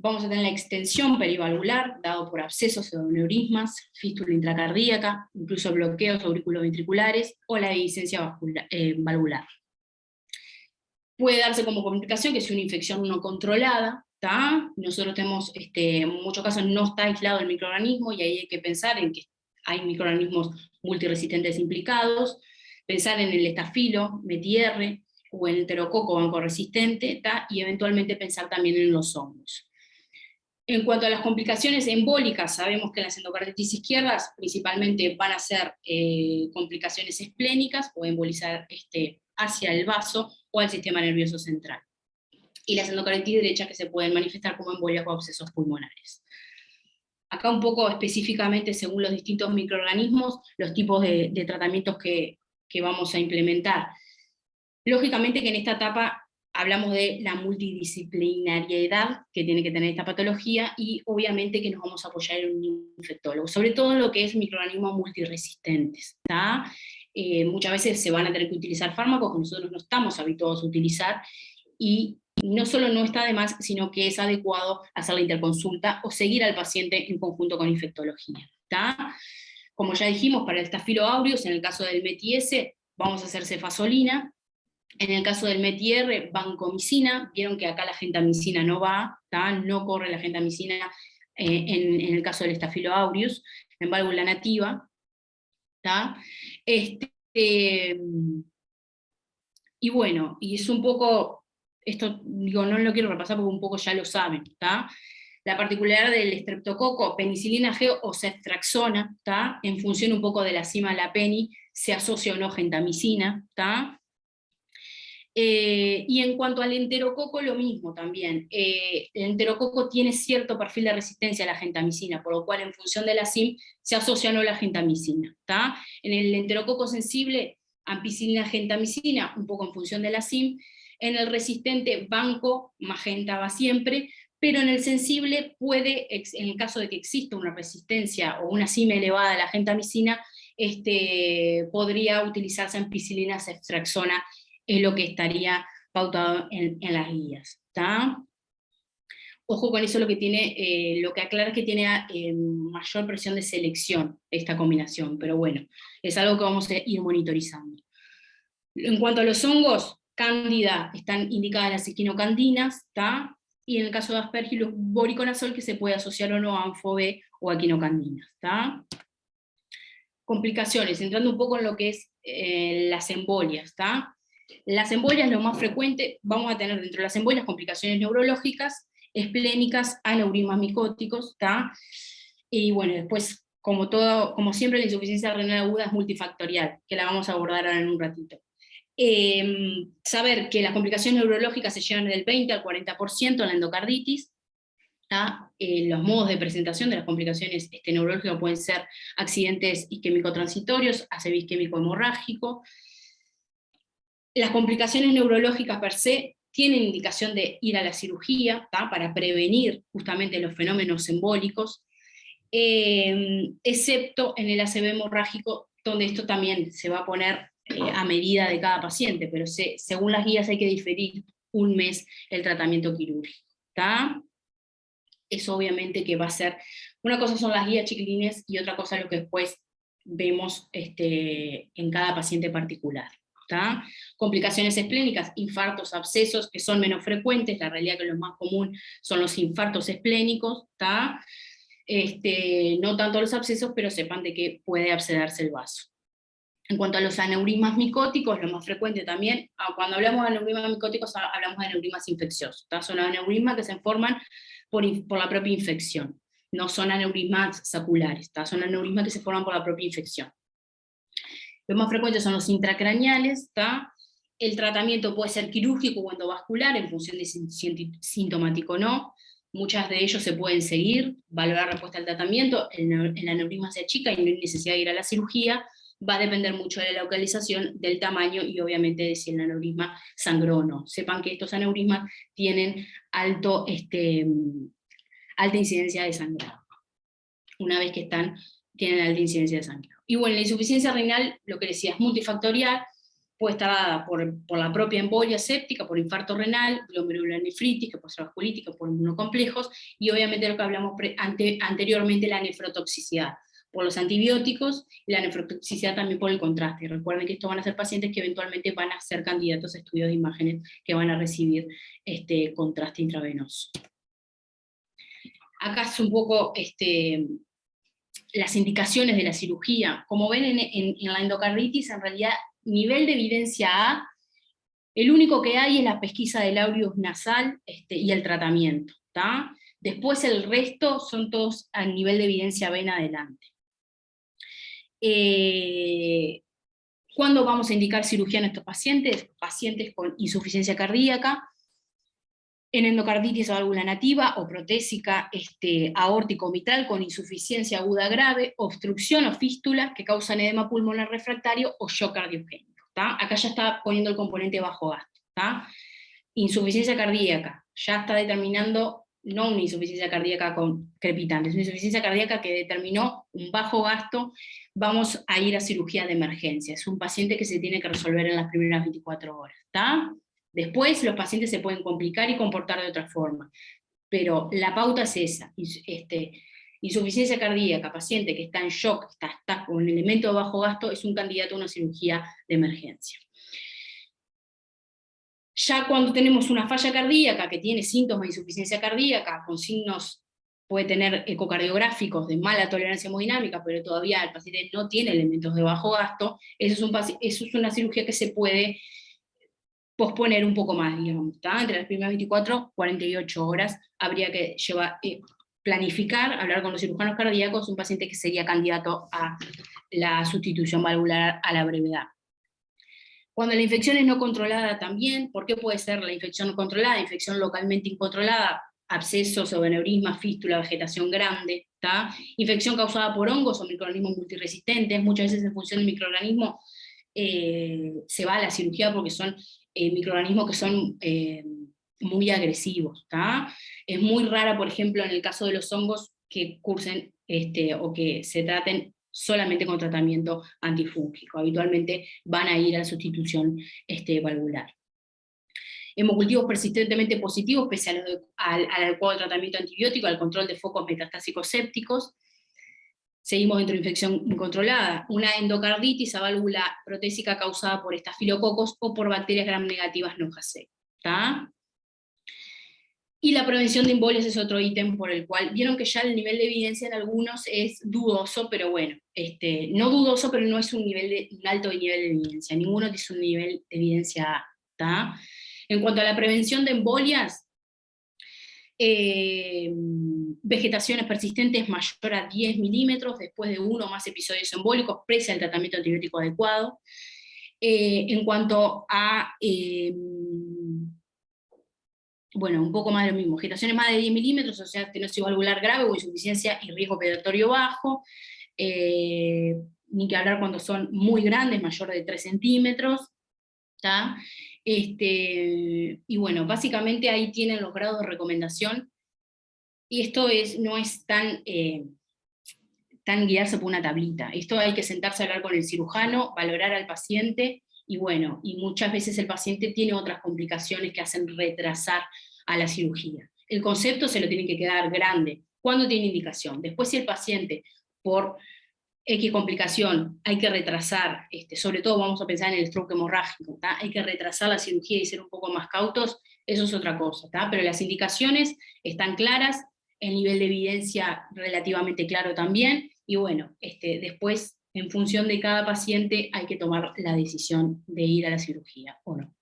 Speaker 1: Vamos a tener la extensión perivalvular, dado por abscesos o neurismas, fístula intracardíaca, incluso bloqueos auriculoventriculares, o la dehiscencia valvular. Puede darse como complicación que sea una infección no controlada, ¿tá? Nosotros tenemos, en muchos casos no está aislado el microorganismo, y ahí hay que pensar en que hay microorganismos multiresistentes implicados, pensar en el estafilo, METIR, o el enterococo bancoresistente, ¿tá? Y eventualmente pensar también en los hongos. En cuanto a las complicaciones embólicas, sabemos que en las endocarditis izquierdas principalmente van a ser complicaciones esplénicas, o embolizar hacia el vaso o al sistema nervioso central. Y las endocarditis derechas, que se pueden manifestar como embolias o abscesos pulmonares. Acá un poco específicamente, según los distintos microorganismos, los tipos de tratamientos que vamos a implementar. Lógicamente que en esta etapa hablamos de la multidisciplinariedad que tiene que tener esta patología, y obviamente que nos vamos a apoyar en un infectólogo, sobre todo en lo que es microorganismos multiresistentes, ¿tá? Muchas veces se van a tener que utilizar fármacos que nosotros no estamos habituados a utilizar, y no solo no está de más, sino que es adecuado hacer la interconsulta o seguir al paciente en conjunto con infectología, ¿tá? Como ya dijimos, para el Staphylo aureus, en el caso del METIS, vamos a hacer cefasolina. En el caso del METIR, vancomicina. Vieron que acá la gentamicina no va, ¿tá? No corre la gentamicina en el caso del Staphylo aureus, en válvula nativa, ¿tá? Y bueno, y es un poco, esto digo, no lo quiero repasar porque un poco ya lo saben, ¿tá? La particularidad del estreptococo, penicilina G o ceftriaxona, ¿tá? En función un poco de la cima de la peni, se asocia o no gentamicina, ¿tá? Y en cuanto al enterococo, lo mismo también. El enterococo tiene cierto perfil de resistencia a la gentamicina, por lo cual en función de la CIM se asocia o no la gentamicina, ¿tá? En el enterococo sensible, ampicilina, gentamicina, un poco en función de la CIM. En el resistente, banco, magenta va siempre, pero en el sensible puede, en el caso de que exista una resistencia o una CIM elevada a la gentamicina, podría utilizarse ampicilina, ceftriaxona, es lo que estaría pautado en las guías, ¿tá? Ojo con eso, lo que aclara es que tiene mayor presión de selección esta combinación, pero bueno, es algo que vamos a ir monitorizando. En cuanto a los hongos, cándida, están indicadas las equinocandinas, ¿tá? Y en el caso de Aspergillus boriconazol, que se puede asociar o no a Anfobe o a equinocandinas, ¿tá? Complicaciones, entrando un poco en lo que es las embolias, ¿tá? Las embolias, lo más frecuente, vamos a tener dentro de las embolias complicaciones neurológicas, esplénicas, aneurismas micóticos, ¿tá? Y bueno, después, como todo, como siempre, la insuficiencia renal aguda es multifactorial, que la vamos a abordar ahora en un ratito. Saber que las complicaciones neurológicas se llevan del 20 al 40% en la endocarditis. Los modos de presentación de las complicaciones neurológicas pueden ser accidentes isquémico-transitorios, ACV isquémico hemorrágico. Las complicaciones neurológicas per se tienen indicación de ir a la cirugía, para prevenir justamente los fenómenos embólicos, excepto en el ACV hemorrágico, donde esto también se va a poner a medida de cada paciente, pero según las guías hay que diferir un mes el tratamiento quirúrgico. Eso obviamente que va a ser, una cosa son las guías chiquilines y otra cosa lo que después vemos en cada paciente particular. Complicaciones esplénicas, infartos, abscesos, que son menos frecuentes, la realidad que lo más común son los infartos esplénicos, no tanto los abscesos, pero sepan de que puede abscedarse el vaso. En cuanto a los aneurismas micóticos, lo más frecuente también, cuando hablamos de aneurismas micóticos hablamos de aneurismas infecciosos, son aneurismas que se forman por la propia infección, no son aneurismas saculares, son aneurismas que se forman por la propia infección. Los más frecuentes son los intracraneales, el tratamiento puede ser quirúrgico o endovascular en función de si sintomático o no, muchas de ellos se pueden seguir, valorar la respuesta al tratamiento, el aneurisma se achica y no hay necesidad de ir a la cirugía, va a depender mucho de la localización, del tamaño y obviamente de si el aneurisma sangró o no. Sepan que estos aneurismas tienen alta incidencia de sangrado. Una vez que tienen alta incidencia de sangrado. Y bueno, la insuficiencia renal, lo que decía, es multifactorial, puede estar dada por la propia embolia séptica, por infarto renal, glomerulonefritis, que puede ser vasculítica, por inmunocomplejos, y obviamente lo que hablamos anteriormente, la nefrotoxicidad, por los antibióticos, y la nefrotoxicidad también por el contraste. Recuerden que estos van a ser pacientes que eventualmente van a ser candidatos a estudios de imágenes que van a recibir contraste intravenoso. Acá es un poco las indicaciones de la cirugía. Como ven en la endocarditis, en realidad, nivel de evidencia A, el único que hay es la pesquisa del aureus nasal y el tratamiento. Después el resto son todos a nivel de evidencia B en adelante. ¿Cuándo vamos a indicar cirugía en estos pacientes? Pacientes con insuficiencia cardíaca, en endocarditis o válvula nativa, o protésica aórtico-mitral con insuficiencia aguda grave, obstrucción o fístula que causan edema pulmonar refractario o shock cardiogénico. Acá ya está poniendo el componente bajo gasto. Insuficiencia cardíaca, ya está determinando no una insuficiencia cardíaca con crepitante, es una insuficiencia cardíaca que determinó un bajo gasto, vamos a ir a cirugía de emergencia. Es un paciente que se tiene que resolver en las primeras 24 horas. Después los pacientes se pueden complicar y comportar de otra forma, pero la pauta es esa. Insuficiencia cardíaca, paciente que está en shock, está con un elemento de bajo gasto, es un candidato a una cirugía de emergencia. Ya cuando tenemos una falla cardíaca que tiene síntomas de insuficiencia cardíaca, con signos, puede tener ecocardiográficos de mala tolerancia hemodinámica, pero todavía el paciente no tiene elementos de bajo gasto, eso es una cirugía que se puede posponer un poco más, digamos, entre las primeras 24 y 48 horas, habría que planificar, hablar con los cirujanos cardíacos, un paciente que sería candidato a la sustitución valvular a la brevedad. Cuando la infección es no controlada también, ¿por qué puede ser la infección no controlada? Infección localmente incontrolada, abscesos o aneurismas, fístula, vegetación grande, infección causada por hongos o microorganismos multiresistentes, muchas veces en función del microorganismo se va a la cirugía porque son microorganismos que son muy agresivos. Es muy rara, por ejemplo, en el caso de los hongos, que cursen o que se traten solamente con tratamiento antifúngico. Habitualmente van a ir a la sustitución valvular. Hemocultivos persistentemente positivos, pese al adecuado tratamiento antibiótico, al control de focos metastásicos sépticos. Seguimos dentro de infección incontrolada, una endocarditis a válvula protésica causada por estafilococos o por bacterias gram negativas NOJC. ¿Tá? Y la prevención de embolias es otro ítem por el cual, vieron que ya el nivel de evidencia en algunos es dudoso, pero bueno, no dudoso, pero no es un alto nivel de evidencia, ninguno es un nivel de evidencia A. ¿Tá? En cuanto a la prevención de embolias, vegetaciones persistentes mayor a 10 milímetros después de uno o más episodios embólicos, previa al tratamiento antibiótico adecuado. En cuanto a, bueno, un poco más de lo mismo, vegetaciones más de 10 milímetros, o sea, estenosis valvular grave o insuficiencia y riesgo pedatorio bajo, ni que hablar cuando son muy grandes, mayor de 3 centímetros, ¿tá? Y bueno, básicamente ahí tienen los grados de recomendación, y esto no es tan guiarse por una tablita, esto hay que sentarse a hablar con el cirujano, valorar al paciente, y bueno, y muchas veces el paciente tiene otras complicaciones que hacen retrasar a la cirugía. El concepto se lo tiene que quedar grande, ¿cuándo tiene indicación? Después si el paciente, por X complicación, hay que retrasar, sobre todo vamos a pensar en el stroke hemorrágico, ¿tá? Hay que retrasar la cirugía y ser un poco más cautos, eso es otra cosa, ¿tá? Pero las indicaciones están claras, el nivel de evidencia relativamente claro también, y bueno, después, en función de cada paciente, hay que tomar la decisión de ir a la cirugía, o no.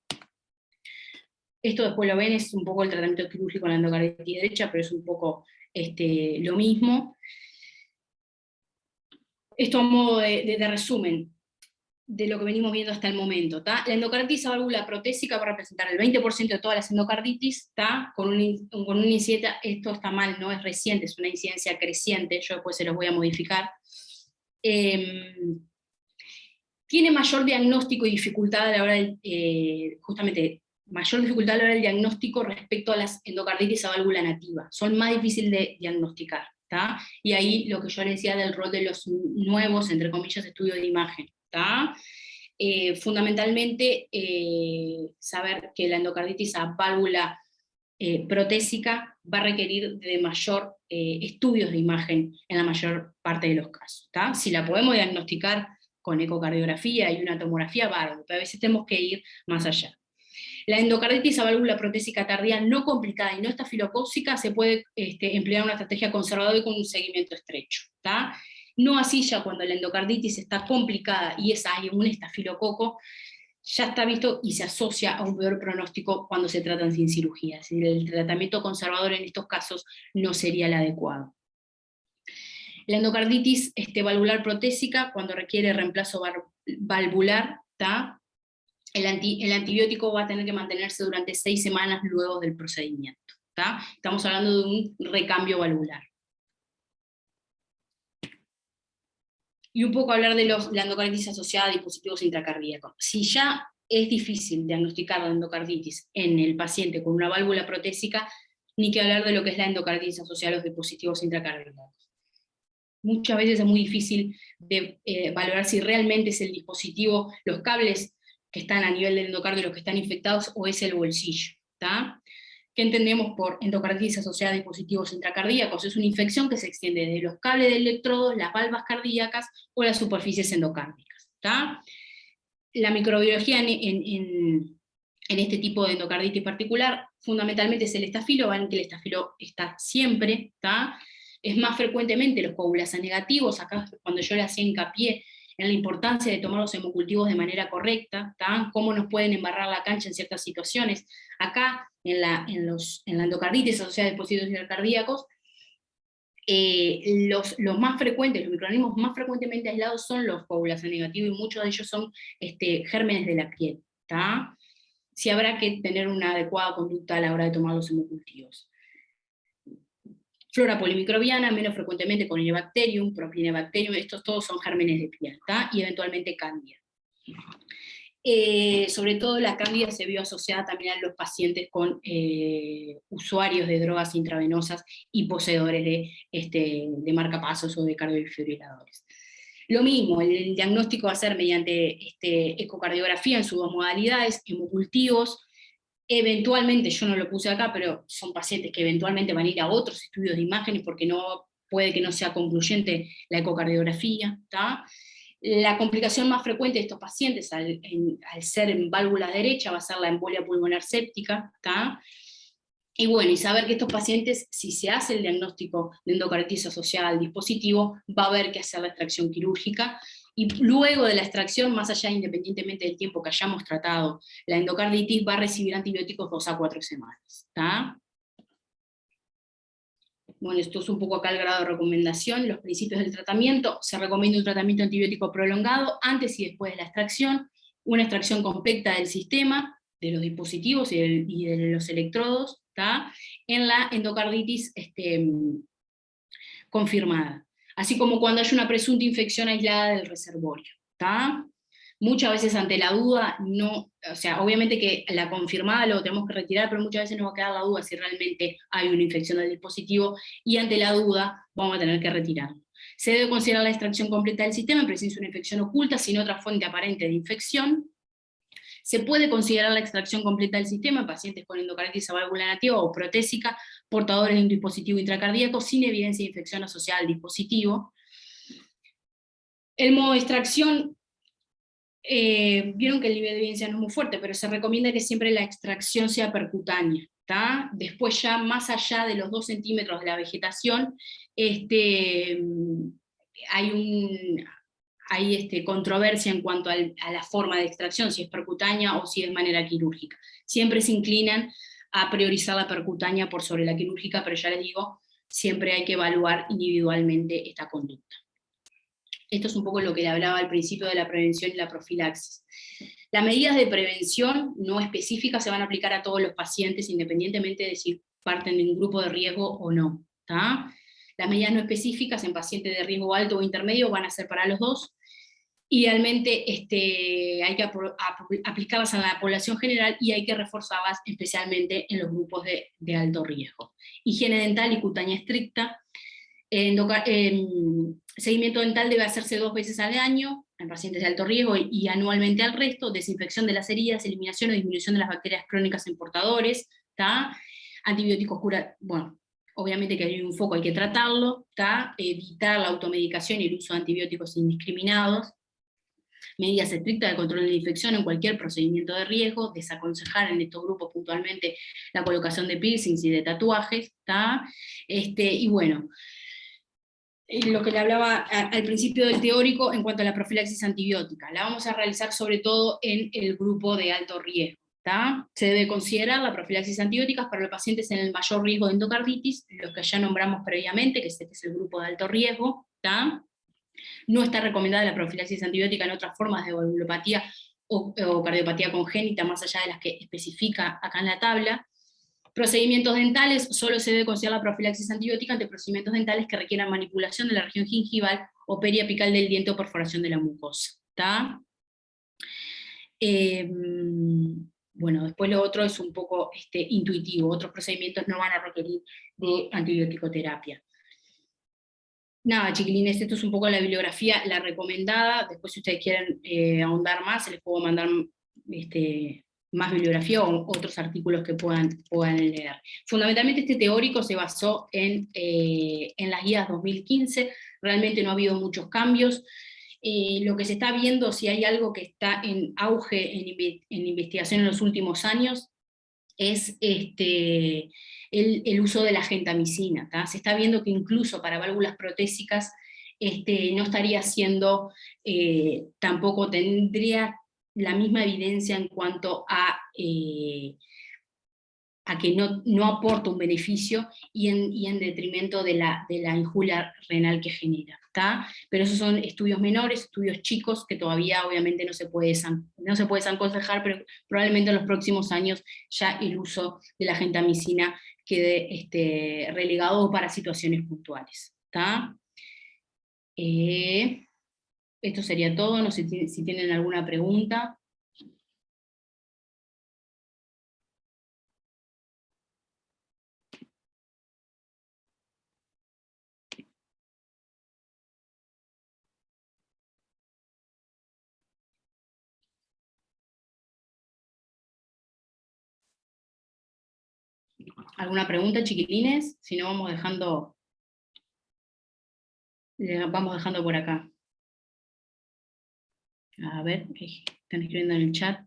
Speaker 1: Esto después lo ven, es un poco el tratamiento quirúrgico en la endocarditis derecha, pero es un poco lo mismo. Esto a modo de resumen de lo que venimos viendo hasta el momento. ¿Tá? La endocarditis a válvula protésica va a representar el 20% de todas las endocarditis, ¿tá? Con una incidencia, esto está mal, no es reciente, es una incidencia creciente, yo después se los voy a modificar. Tiene mayor diagnóstico y dificultad a la hora de, justamente, mayor dificultad a la hora del diagnóstico respecto a las endocarditis a válvula nativa, son más difíciles de diagnosticar. ¿Tá? Y ahí lo que yo les decía del rol de los nuevos, entre comillas, estudios de imagen. ¿Tá? Fundamentalmente, saber que la endocarditis a válvula protésica va a requerir de mayor estudios de imagen en la mayor parte de los casos. ¿Tá? Si la podemos diagnosticar con ecocardiografía y una tomografía, bárbaro, pero a veces tenemos que ir más allá. La endocarditis a válvula protésica tardía no complicada y no estafilocócica se puede emplear una estrategia conservadora y con un seguimiento estrecho. ¿Tá? No así ya cuando la endocarditis está complicada y hay un estafilococo, ya está visto y se asocia a un peor pronóstico cuando se tratan sin cirugía. Es decir, el tratamiento conservador en estos casos no sería el adecuado. La endocarditis valvular protésica, cuando requiere reemplazo valvular, ¿tá? El antibiótico va a tener que mantenerse durante 6 semanas luego del procedimiento. ¿Tá? Estamos hablando de un recambio valvular. Y un poco hablar de la endocarditis asociada a dispositivos intracardíacos. Si ya es difícil diagnosticar la endocarditis en el paciente con una válvula protésica, ni que hablar de lo que es la endocarditis asociada a los dispositivos intracardíacos. Muchas veces es muy difícil de valorar si realmente es el dispositivo, los cables que están a nivel del endocardio los que están infectados, o es el bolsillo. ¿Tá? ¿Qué entendemos por endocarditis asociada a dispositivos intracardíacos? Es una infección que se extiende desde los cables de electrodos, las valvas cardíacas o las superficies endocárdicas. ¿Tá? La microbiología en este tipo de endocarditis particular, fundamentalmente es el estafilo, ven que el estafilo está siempre, ¿tá? Es más frecuentemente los coagulasa negativos, acá cuando yo le hacía hincapié en la importancia de tomar los hemocultivos de manera correcta, ¿tá? Cómo nos pueden embarrar la cancha en ciertas situaciones. Acá, en la endocarditis asociada a dispositivos intracardíacos, los más frecuentes, los microorganismos más frecuentemente aislados son los coagulasa negativos, y muchos de ellos son gérmenes de la piel. ¿Tá? Sí habrá que tener una adecuada conducta a la hora de tomar los hemocultivos. Flora polimicrobiana, menos frecuentemente con Corynebacterium, Propionibacterium, estos todos son gérmenes de piel, ¿tá? Y eventualmente Cándida. Sobre todo la Cándida se vio asociada también a los pacientes con usuarios de drogas intravenosas y poseedores de marcapasos o de cardiofibriladores. Lo mismo, el diagnóstico va a ser mediante ecocardiografía en sus dos modalidades, hemocultivos. Eventualmente, yo no lo puse acá, pero son pacientes que eventualmente van a ir a otros estudios de imágenes porque no puede que no sea concluyente la ecocardiografía, ¿tá? La complicación más frecuente de estos pacientes, al ser en válvula derecha, va a ser la embolia pulmonar séptica, ¿tá? Y bueno, y saber que estos pacientes, si se hace el diagnóstico de endocarditis asociada al dispositivo, va a haber que hacer la extracción quirúrgica, y luego de la extracción, más allá, independientemente del tiempo que hayamos tratado la endocarditis, va a recibir antibióticos 2 a 4 semanas, ¿tá? Bueno, esto es un poco acá el grado de recomendación, los principios del tratamiento. Se recomienda un tratamiento antibiótico prolongado antes y después de la extracción, una extracción completa del sistema, de los dispositivos y de los electrodos, ¿tá? En la endocarditis confirmada, así como cuando hay una presunta infección aislada del reservorio, ¿tá? Muchas veces ante la duda, no, o sea, obviamente que la confirmada lo tenemos que retirar, pero muchas veces nos va a quedar la duda si realmente hay una infección del dispositivo, y ante la duda vamos a tener que retirarlo. Se debe considerar la extracción completa del sistema en presencia de una infección oculta sin otra fuente aparente de infección. Se puede considerar la extracción completa del sistema en pacientes con endocarditis a válvula nativa o protésica, portadores de un dispositivo intracardíaco sin evidencia de infección asociada al dispositivo. El modo de extracción, vieron que el nivel de evidencia no es muy fuerte, pero se recomienda que siempre la extracción sea percutánea, ¿tá? Después ya más allá de los 2 centímetros de la vegetación, hay controversia en cuanto a la forma de extracción, si es percutánea o si es de manera quirúrgica. Siempre se inclinan a priorizar la percutánea por sobre la quirúrgica, pero ya les digo, siempre hay que evaluar individualmente esta conducta. Esto es un poco lo que le hablaba al principio de la prevención y la profilaxis. Las medidas de prevención no específicas se van a aplicar a todos los pacientes, independientemente de si parten de un grupo de riesgo o no, ¿tá? Las medidas no específicas en pacientes de riesgo alto o intermedio van a ser para los dos. Idealmente hay que aplicarlas a la población general, y hay que reforzarlas especialmente en los grupos de alto riesgo. Higiene dental y cutánea estricta. Seguimiento dental debe hacerse 2 veces al año en pacientes de alto riesgo y anualmente al resto. Desinfección de las heridas, eliminación o disminución de las bacterias crónicas en portadores, ¿tá? Antibióticos bueno, obviamente que hay un foco, hay que tratarlo, ¿tá? Evitar la automedicación y el uso de antibióticos indiscriminados. Medidas estrictas de control de la infección en cualquier procedimiento de riesgo, desaconsejar en estos grupos puntualmente la colocación de piercings y de tatuajes, ¿tá? Y bueno, lo que le hablaba al principio del teórico en cuanto a la profilaxis antibiótica, la vamos a realizar sobre todo en el grupo de alto riesgo, ¿tá? Se debe considerar la profilaxis antibiótica para los pacientes en el mayor riesgo de endocarditis, los que ya nombramos previamente, que este es el grupo de alto riesgo, ¿tá? No está recomendada la profilaxis antibiótica en otras formas de valvulopatía o cardiopatía congénita, más allá de las que especifica acá en la tabla. Procedimientos dentales, solo se debe considerar la profilaxis antibiótica ante procedimientos dentales que requieran manipulación de la región gingival o periapical del diente o perforación de la mucosa, ¿tá? Bueno, después lo otro es un poco intuitivo, otros procedimientos no van a requerir de antibiótico-terapia. Nada, chiquilines, esto es un poco la bibliografía, la recomendada. Después, si ustedes quieren ahondar más, se les puedo mandar más bibliografía o otros artículos que puedan leer. Fundamentalmente este teórico se basó en las guías 2015, realmente no ha habido muchos cambios. Lo que se está viendo, si hay algo que está en auge en investigación en los últimos años, es el uso de la gentamicina, ¿tá? Se está viendo que incluso para válvulas protésicas no estaría siendo, tampoco tendría la misma evidencia en cuanto a que no aporta un beneficio y en detrimento de la injuria renal que genera, ¿tá? Pero esos son estudios menores, estudios chicos, que todavía obviamente no se puede aconsejar, pero probablemente en los próximos años ya el uso de la gentamicina quede relegado para situaciones puntuales, ¿tá? Esto sería todo, no sé si tienen alguna pregunta. ¿Alguna pregunta, chiquilines? Si no, vamos dejando Vamos dejando por acá. A ver, están escribiendo en el chat.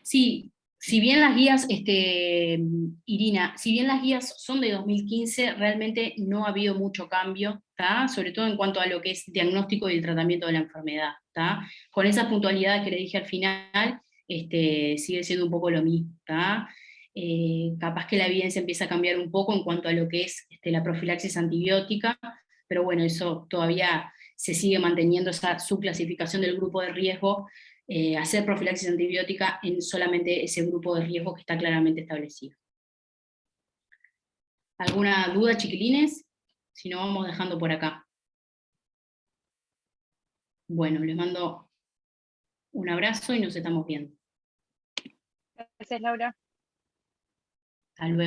Speaker 1: Sí, si bien las guías, Irina, si bien las guías son de 2015, realmente no ha habido mucho cambio, ¿tá? Sobre todo en cuanto a lo que es diagnóstico y el tratamiento de la enfermedad, ¿tá? Con esas puntualidades que le dije al final, sigue siendo un poco lo mismo, ¿tá? Capaz que la evidencia empieza a cambiar un poco en cuanto a lo que es la profilaxis antibiótica, pero bueno, eso todavía se sigue manteniendo esa subclasificación del grupo de riesgo, hacer profilaxis antibiótica en solamente ese grupo de riesgo que está claramente establecido. ¿Alguna duda, chiquilines? Si no, vamos dejando por acá. Bueno, les mando un abrazo y nos estamos viendo.
Speaker 2: Gracias, Laura.
Speaker 1: Hasta luego.